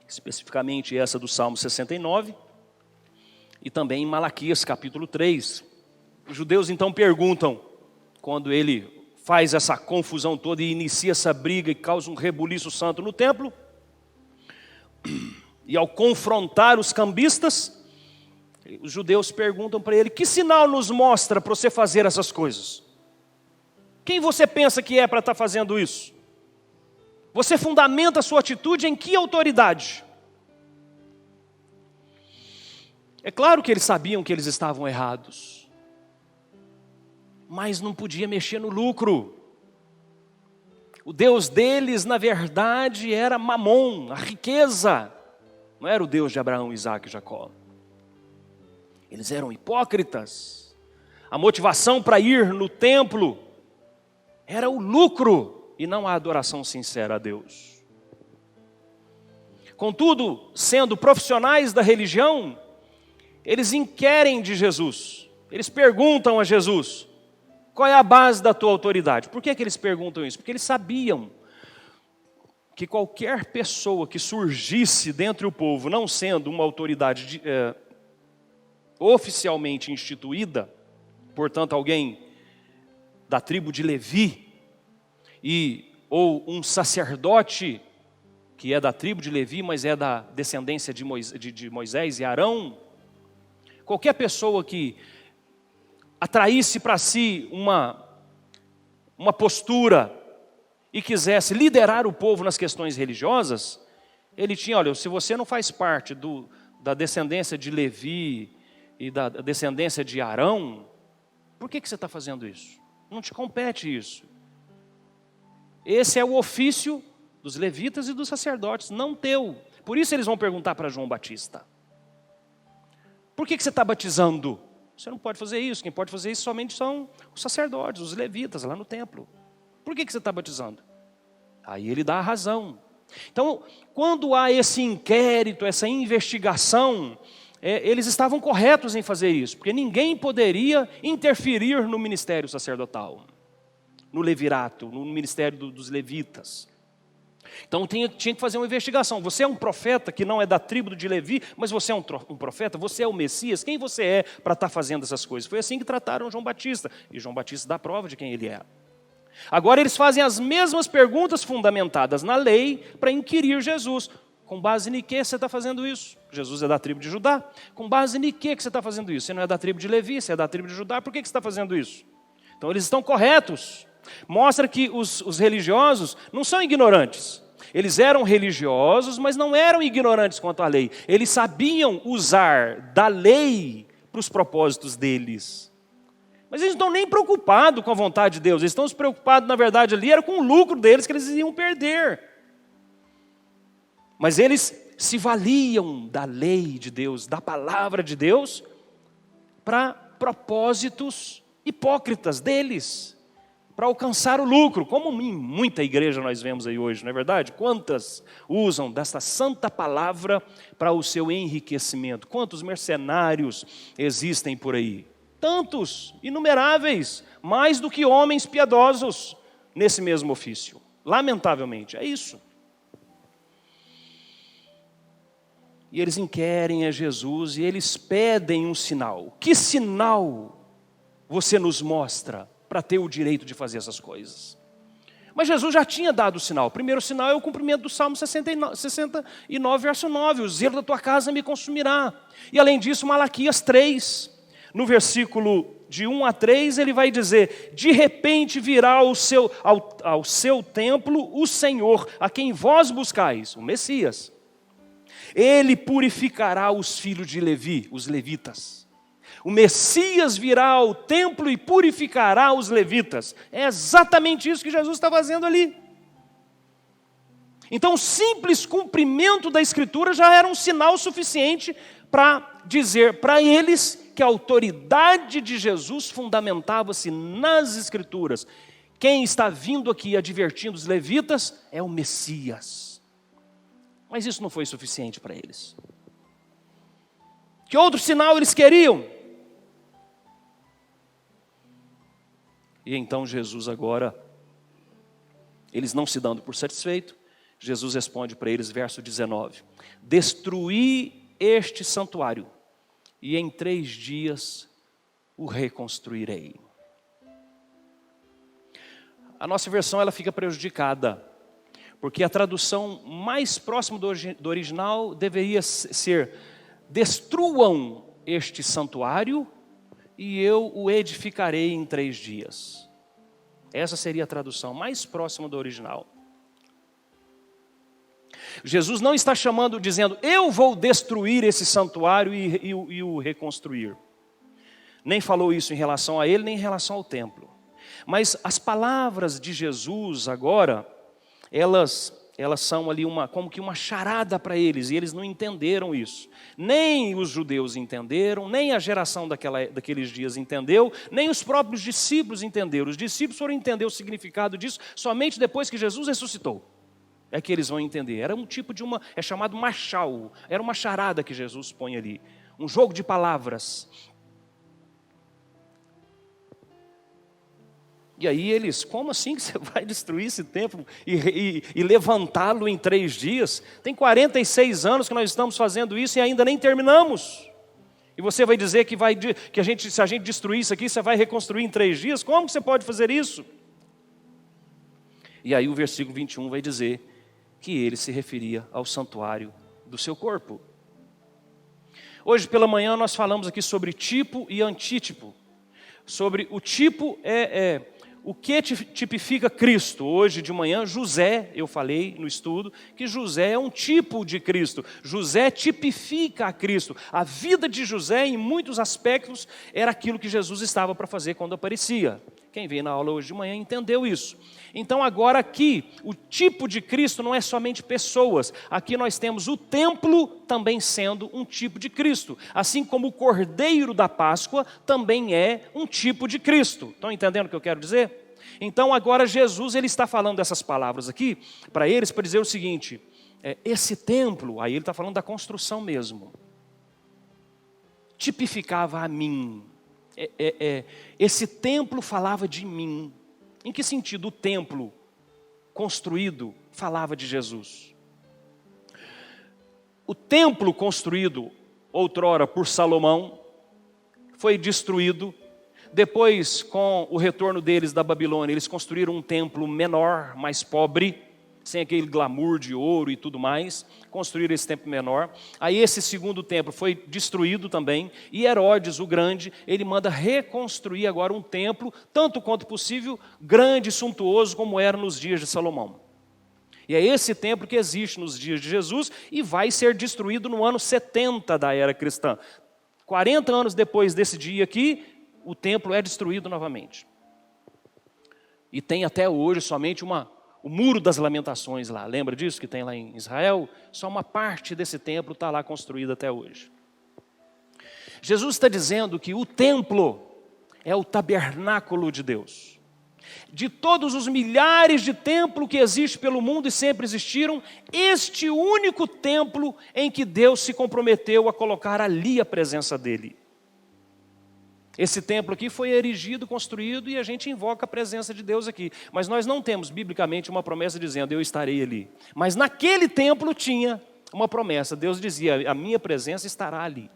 Especificamente essa do Salmo 69 e também em Malaquias capítulo 3. Os judeus então perguntam, quando ele faz essa confusão toda e inicia essa briga e causa um rebuliço santo no templo, e ao confrontar os cambistas, os judeus perguntam para ele: que sinal nos mostra para você fazer essas coisas? Quem você pensa que é para estar fazendo isso? Você fundamenta a sua atitude em que autoridade? É claro que eles sabiam que eles estavam errados, mas não podia mexer no lucro. O Deus deles, na verdade, era Mamon, a riqueza. Não era o Deus de Abraão, Isaac e Jacó. Eles eram hipócritas. A motivação para ir no templo era o lucro e não a adoração sincera a Deus. Contudo, sendo profissionais da religião, eles inquirem de Jesus. Eles perguntam a Jesus: qual é a base da tua autoridade? Por que eles perguntam isso? Porque eles sabiam que qualquer pessoa que surgisse dentre o povo, não sendo uma autoridade oficialmente instituída, portanto alguém da tribo de Levi, ou um sacerdote que é da tribo de Levi, mas é da descendência de Moisés e Arão, qualquer pessoa que atraísse para si uma postura e quisesse liderar o povo nas questões religiosas, ele tinha: olha, se você não faz parte da descendência de Levi e da descendência de Arão, por que você está fazendo isso? Não te compete isso. Esse é o ofício dos levitas e dos sacerdotes, não teu. Por isso eles vão perguntar para João Batista: por que você está batizando? Você não pode fazer isso. Quem pode fazer isso somente são os sacerdotes, os levitas lá no templo. Por que você está batizando? Aí ele dá a razão. Então, quando há esse inquérito, essa investigação, eles estavam corretos em fazer isso, porque ninguém poderia interferir no ministério sacerdotal, no levirato, no ministério dos levitas. Então tinha que fazer uma investigação. Você é um profeta que não é da tribo de Levi, mas você é um profeta, você é o Messias. Quem você é para estar fazendo essas coisas? Foi assim que trataram João Batista. E João Batista dá prova de quem ele é. Agora eles fazem as mesmas perguntas fundamentadas na lei para inquirir Jesus. Com base em que você está fazendo isso? Jesus é da tribo de Judá. Com base em que você está fazendo isso? Você não é da tribo de Levi, você é da tribo de Judá. Por que você está fazendo isso? Então eles estão corretos. Mostra que os religiosos não são ignorantes. Eles eram religiosos, mas não eram ignorantes quanto à lei. Eles sabiam usar da lei para os propósitos deles. Mas eles não estão nem preocupados com a vontade de Deus. Eles estão preocupados, na verdade, ali era com o lucro deles que eles iam perder. Mas eles se valiam da lei de Deus, da palavra de Deus, para propósitos hipócritas deles, para alcançar o lucro, como em muita igreja nós vemos aí hoje, não é verdade? Quantas usam desta santa palavra para o seu enriquecimento? Quantos mercenários existem por aí? Tantos, inumeráveis, mais do que homens piedosos nesse mesmo ofício. Lamentavelmente, é isso. E eles inquirem a Jesus e eles pedem um sinal. Que sinal você nos mostra para ter o direito de fazer essas coisas? Mas Jesus já tinha dado o sinal. O primeiro sinal é o cumprimento do Salmo 69, verso 9. O zelo da tua casa me consumirá. E além disso, Malaquias 3, no versículo de 1 a 3, ele vai dizer: de repente virá ao seu templo o Senhor, a quem vós buscais, o Messias. Ele purificará os filhos de Levi, os levitas, O Messias virá ao templo e purificará os levitas. É exatamente isso que Jesus está fazendo ali. Então, o simples cumprimento da Escritura já era um sinal suficiente para dizer para eles que a autoridade de Jesus fundamentava-se nas Escrituras. Quem está vindo aqui advertindo os levitas é o Messias. Mas isso não foi suficiente para eles. Que outro sinal eles queriam? E então Jesus agora, eles não se dando por satisfeito, Jesus responde para eles, verso 19: destruí este santuário, e em 3 dias o reconstruirei. A nossa versão ela fica prejudicada, porque a tradução mais próxima do original deveria ser: destruam este santuário e eu o edificarei em 3 dias. Essa seria a tradução mais próxima do original. Jesus não está chamando, dizendo, eu vou destruir esse santuário e o reconstruir. Nem falou isso em relação a ele, nem em relação ao templo. Mas as palavras de Jesus agora, elas são ali como que uma charada para eles, e eles não entenderam isso. Nem os judeus entenderam, nem a geração daqueles dias entendeu, nem os próprios discípulos entenderam. Os discípulos foram entender o significado disso somente depois que Jesus ressuscitou. É que eles vão entender. Era um tipo de é chamado machal, era uma charada que Jesus põe ali. Um jogo de palavras. E aí eles, como assim que você vai destruir esse templo e levantá-lo em 3 dias? Tem 46 anos que nós estamos fazendo isso e ainda nem terminamos. E você vai dizer que se a gente destruir isso aqui, você vai reconstruir em 3 dias? Como que você pode fazer isso? E aí o versículo 21 vai dizer que ele se referia ao santuário do seu corpo. Hoje pela manhã nós falamos aqui sobre tipo e antítipo. Sobre o tipo o que tipifica Cristo. Hoje de manhã, José, eu falei no estudo, que José é um tipo de Cristo. José tipifica a Cristo. A vida de José, em muitos aspectos, era aquilo que Jesus estava para fazer quando aparecia. Quem veio na aula hoje de manhã entendeu isso. Então agora aqui, o tipo de Cristo não é somente pessoas. Aqui nós temos o templo também sendo um tipo de Cristo. Assim como o Cordeiro da Páscoa também é um tipo de Cristo. Estão entendendo o que eu quero dizer? Então agora Jesus ele está falando dessas palavras aqui para eles para dizer o seguinte: esse templo, aí ele está falando da construção mesmo, tipificava a mim. Esse templo falava de mim. Em que sentido o templo construído falava de Jesus? O templo construído outrora por Salomão foi destruído. Depois, com o retorno deles da Babilônia, eles construíram um templo menor, mais pobre, sem aquele glamour de ouro e tudo mais, construíram esse templo menor. Aí esse segundo templo foi destruído também, e Herodes o Grande, ele manda reconstruir agora um templo, tanto quanto possível, grande e suntuoso como era nos dias de Salomão. E é esse templo que existe nos dias de Jesus e vai ser destruído no ano 70 da era cristã. 40 anos depois desse dia aqui, o templo é destruído novamente. E tem até hoje somente o Muro das Lamentações lá, lembra disso que tem lá em Israel? Só uma parte desse templo está lá construída até hoje. Jesus está dizendo que o templo é o tabernáculo de Deus. De todos os milhares de templos que existem pelo mundo e sempre existiram, este único templo em que Deus se comprometeu a colocar ali a presença dele. Esse templo aqui foi erigido, construído, e a gente invoca a presença de Deus aqui. Mas nós não temos, biblicamente, uma promessa dizendo, eu estarei ali. Mas naquele templo tinha uma promessa. Deus dizia, a minha presença estará ali.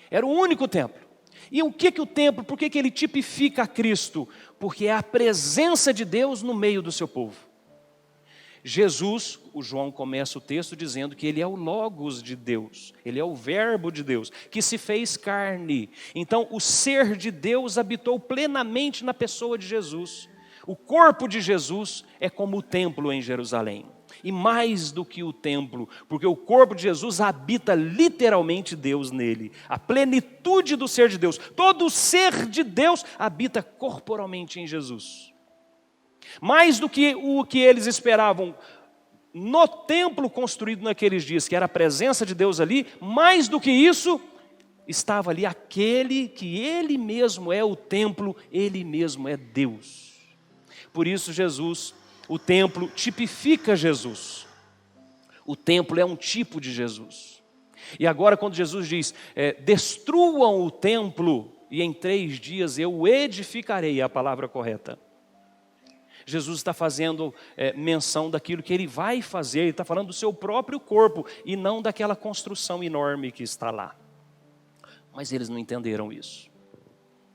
Era o único templo. E o que o templo, por que ele tipifica a Cristo? Porque é a presença de Deus no meio do seu povo. Jesus, o João começa o texto dizendo que ele é o Logos de Deus, ele é o Verbo de Deus, que se fez carne. Então o ser de Deus habitou plenamente na pessoa de Jesus. O corpo de Jesus é como o templo em Jerusalém. e mais do que o templo, porque o corpo de Jesus habita literalmente Deus nele, a plenitude do ser de Deus, todo o ser de Deus habita corporalmente em Jesus. Mais do que o que eles esperavam no templo construído naqueles dias, que era a presença de Deus ali, mais do que isso, estava ali aquele que ele mesmo é o templo, ele mesmo é Deus. Por isso Jesus, o templo tipifica Jesus. O templo é um tipo de Jesus. E agora quando Jesus diz, destruam o templo e em 3 dias eu o edificarei, é a palavra correta. Jesus está fazendo menção daquilo que ele vai fazer, ele está falando do seu próprio corpo e não daquela construção enorme que está lá. Mas eles não entenderam isso.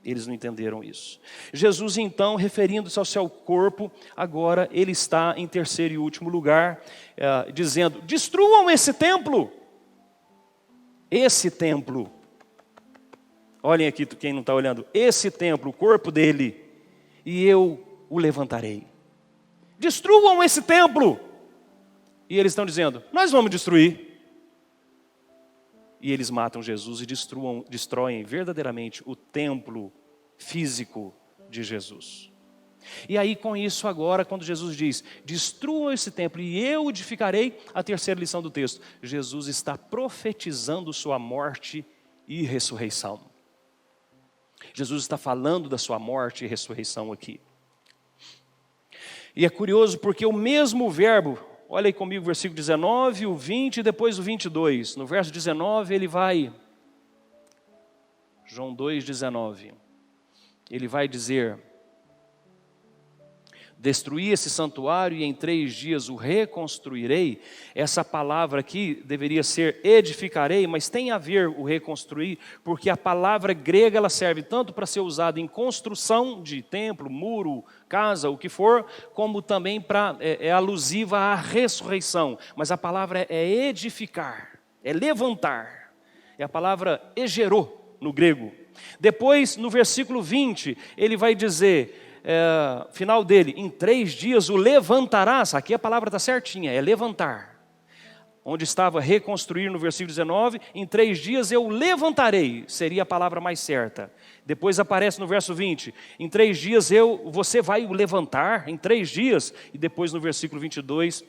Eles não entenderam isso. Jesus então, referindo-se ao seu corpo, agora ele está em terceiro e último lugar, dizendo, destruam esse templo. Esse templo. Olhem aqui quem não está olhando. Esse templo, o corpo dele, e eu o levantarei. Destruam esse templo. E eles estão dizendo, nós vamos destruir. E eles matam Jesus e destroem verdadeiramente o templo físico de Jesus. E aí com isso agora, quando Jesus diz, destruam esse templo e eu edificarei, a terceira lição do texto, Jesus está profetizando sua morte e ressurreição. Jesus está falando da sua morte e ressurreição aqui. E é curioso porque o mesmo verbo, olha aí comigo o versículo 19, o 20 e depois o 22. No verso 19 ele vai, João 2,19, ele vai dizer, destruí esse santuário e em 3 dias o reconstruirei. Essa palavra aqui deveria ser edificarei, mas tem a ver o reconstruir, porque a palavra grega ela serve tanto para ser usada em construção de templo, muro, casa, o que for, como também é alusiva à ressurreição. Mas a palavra é edificar, é levantar. É a palavra egerô no grego. Depois, no versículo 20, ele vai dizer... final dele, em 3 dias o levantarás, aqui a palavra está certinha, é levantar. Onde estava reconstruir no versículo 19, em 3 dias eu levantarei, seria a palavra mais certa. Depois aparece no verso 20, em 3 dias você vai o levantar, em 3 dias. E depois no versículo 22,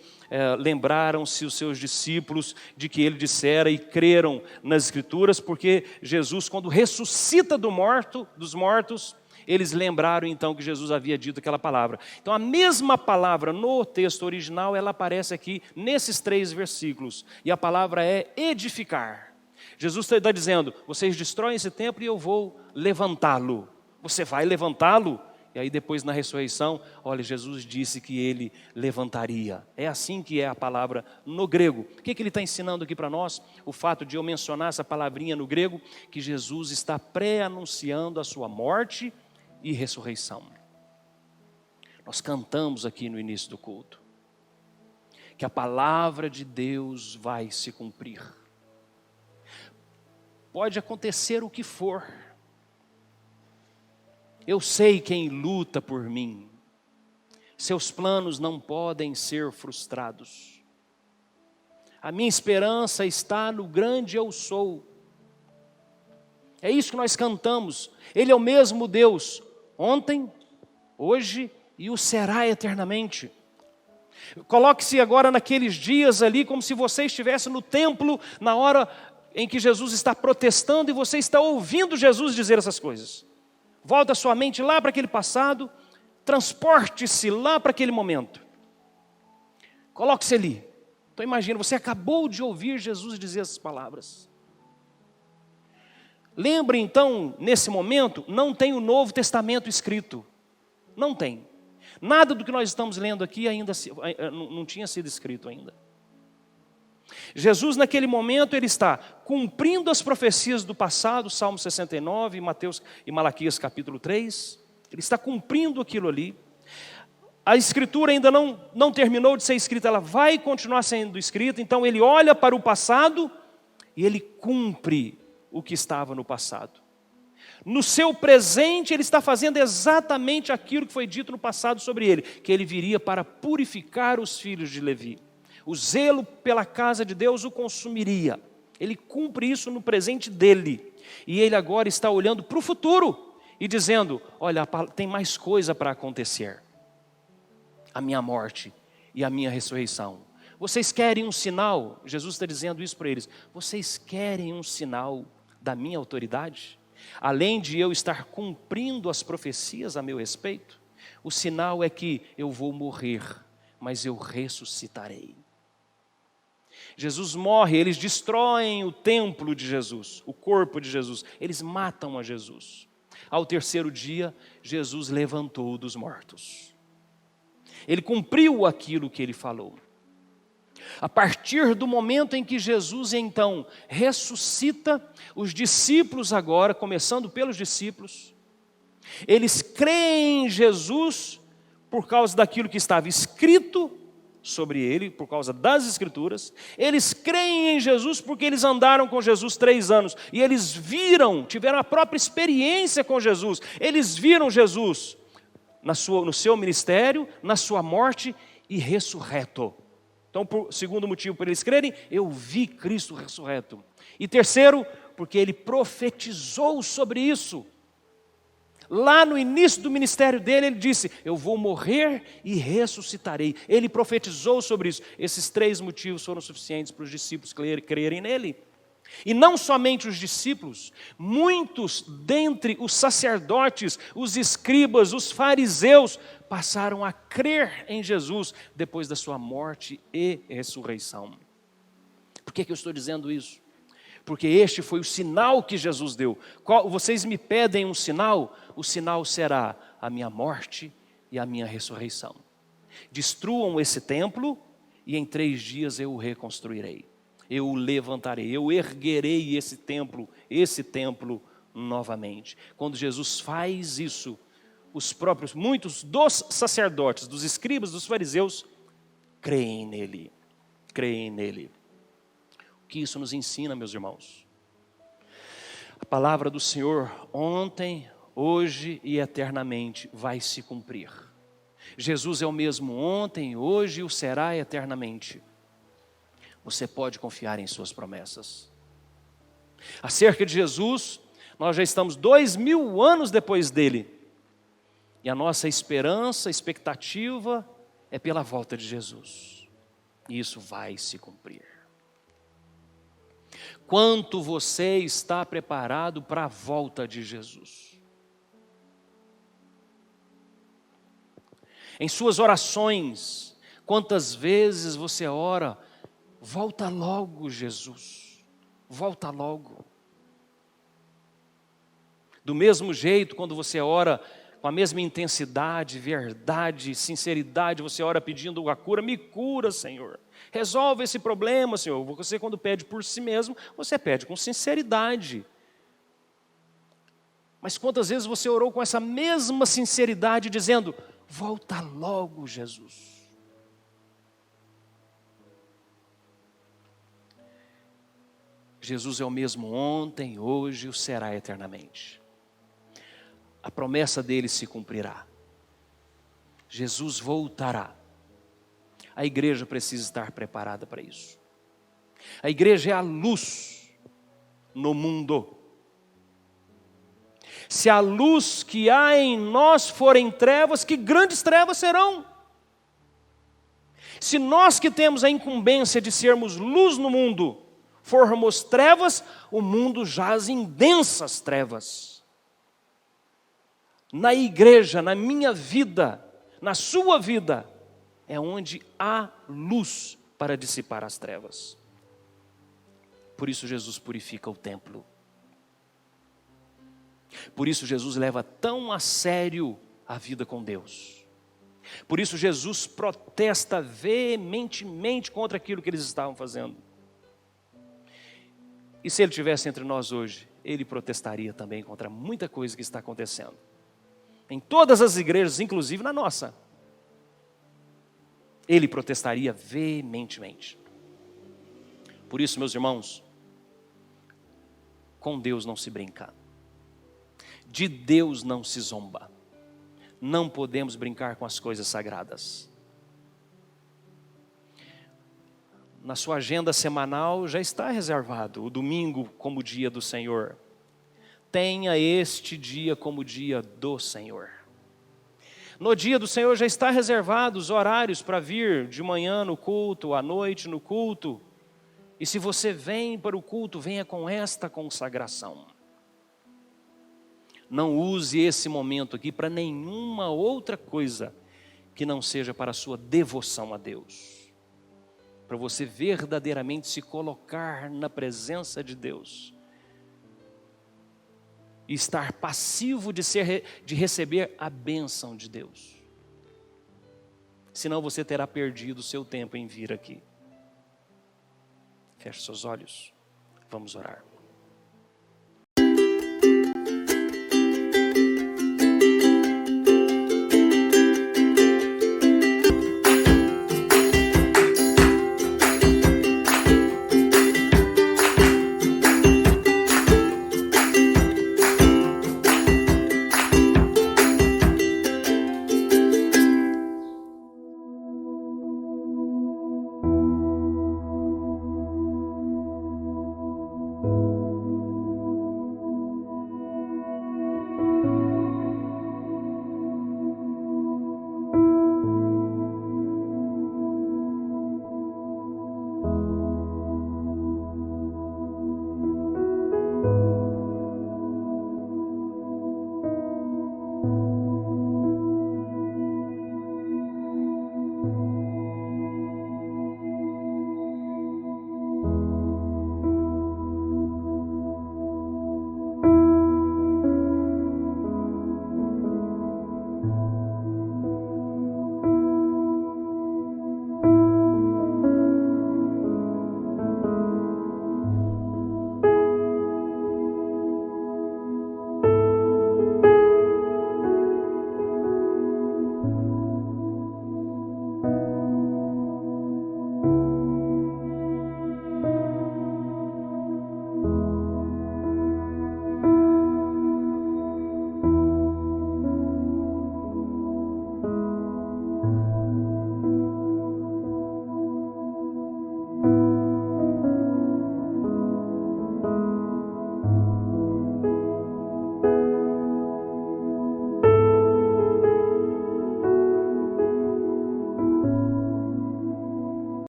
lembraram-se os seus discípulos de que ele dissera e creram nas Escrituras, porque Jesus quando ressuscita dos mortos, eles lembraram então que Jesus havia dito aquela palavra. Então a mesma palavra no texto original, ela aparece aqui nesses 3 versículos. E a palavra é edificar. Jesus está dizendo, vocês destroem esse templo e eu vou levantá-lo. Você vai levantá-lo? E aí depois na ressurreição, olha, Jesus disse que ele levantaria. É assim que é a palavra no grego. O que ele está ensinando aqui para nós? O fato de eu mencionar essa palavrinha no grego, que Jesus está pré-anunciando a sua morte e ressurreição. Nós cantamos aqui no início do culto que a palavra de Deus vai se cumprir. Pode acontecer o que for. Eu sei quem luta por mim. Seus planos não podem ser frustrados. A minha esperança está no grande eu sou. É isso que nós cantamos. Ele é o mesmo Deus, ontem, hoje e o será eternamente. Coloque-se agora naqueles dias ali, como se você estivesse no templo, na hora em que Jesus está protestando e você está ouvindo Jesus dizer essas coisas. Volta a sua mente lá para aquele passado, transporte-se lá para aquele momento. Coloque-se ali. Então imagina, você acabou de ouvir Jesus dizer essas palavras. Lembre então, nesse momento, não tem o Novo Testamento escrito. Não tem. Nada do que nós estamos lendo aqui ainda não tinha sido escrito ainda. Jesus naquele momento ele está cumprindo as profecias do passado, Salmo 69, Mateus e Malaquias capítulo 3. Ele está cumprindo aquilo ali. A escritura ainda não terminou de ser escrita, ela vai continuar sendo escrita. Então ele olha para o passado e ele cumpre o que estava no passado. No seu presente ele está fazendo exatamente aquilo que foi dito no passado sobre ele, que ele viria para purificar os filhos de Levi. O zelo pela casa de Deus o consumiria. Ele cumpre isso no presente dele. E ele agora está olhando para o futuro e dizendo, olha, tem mais coisa para acontecer. A minha morte e a minha ressurreição. Vocês querem um sinal? Jesus está dizendo isso para eles. Vocês querem um sinal da minha autoridade? Além de eu estar cumprindo as profecias a meu respeito, o sinal é que eu vou morrer, mas eu ressuscitarei. Jesus morre, eles destroem o templo de Jesus, o corpo de Jesus, eles matam a Jesus. Ao terceiro dia, Jesus levantou dos mortos. Ele cumpriu aquilo que ele falou. A partir do momento em que Jesus então ressuscita, os discípulos agora, começando pelos discípulos, eles creem em Jesus por causa daquilo que estava escrito sobre ele, por causa das Escrituras. Eles creem em Jesus porque eles andaram com Jesus 3 anos. E eles viram, tiveram a própria experiência com Jesus. Eles viram Jesus no seu ministério, na sua morte e ressurreto. Então, segundo motivo para eles crerem, eu vi Cristo ressurreto. E terceiro, porque ele profetizou sobre isso. Lá no início do ministério dele, ele disse, eu vou morrer e ressuscitarei. Ele profetizou sobre isso. Esses 3 motivos foram suficientes para os discípulos crerem nele. E não somente os discípulos, muitos dentre os sacerdotes, os escribas, os fariseus, passaram a crer em Jesus depois da sua morte e ressurreição. Por que eu estou dizendo isso? Porque este foi o sinal que Jesus deu. Vocês me pedem um sinal? O sinal será a minha morte e a minha ressurreição. Destruam esse templo e em 3 dias eu o reconstruirei. Eu o levantarei, eu erguerei esse templo novamente. Quando Jesus faz isso, muitos dos sacerdotes, dos escribas, dos fariseus, creem nele. O que isso nos ensina, meus irmãos? A palavra do Senhor ontem, hoje e eternamente vai se cumprir. Jesus é o mesmo ontem, hoje e o será eternamente. Você pode confiar em suas promessas. Acerca de Jesus, nós já estamos 2000 anos depois dele. E a nossa esperança, expectativa é pela volta de Jesus. E isso vai se cumprir. Quanto você está preparado para a volta de Jesus? Em suas orações, quantas vezes você ora, volta logo, Jesus, volta logo. Do mesmo jeito, quando você ora com a mesma intensidade, verdade, sinceridade, você ora pedindo a cura, me cura, Senhor. Resolve esse problema, Senhor. Você, quando pede por si mesmo, você pede com sinceridade. Mas quantas vezes você orou com essa mesma sinceridade, dizendo, volta logo, Jesus. Jesus é o mesmo ontem, hoje e o será eternamente. A promessa dele se cumprirá. Jesus voltará. A igreja precisa estar preparada para isso. A igreja é a luz no mundo. Se a luz que há em nós forem trevas, que grandes trevas serão? Se nós que temos a incumbência de sermos luz no mundo, formos trevas, o mundo jaz em densas trevas. Na igreja, na minha vida, na sua vida, é onde há luz para dissipar as trevas. Por isso Jesus purifica o templo. Por isso Jesus leva tão a sério a vida com Deus. Por isso Jesus protesta veementemente contra aquilo que eles estavam fazendo. E se ele estivesse entre nós hoje, ele protestaria também contra muita coisa que está acontecendo. Em todas as igrejas, inclusive na nossa. Ele protestaria veementemente. Por isso, meus irmãos, com Deus não se brinca. De Deus não se zomba. Não podemos brincar com as coisas sagradas. na sua agenda semanal já está reservado o domingo como dia do Senhor. Tenha este dia como dia do Senhor. No dia do Senhor já está reservado os horários para vir de manhã no culto, à noite no culto. E se você vem para o culto, venha com esta consagração. Não use esse momento aqui para nenhuma outra coisa que não seja para a sua devoção a Deus. Para você verdadeiramente se colocar na presença de Deus. E estar passivo de receber a bênção de Deus. Senão você terá perdido o seu tempo em vir aqui. Feche seus olhos, vamos orar.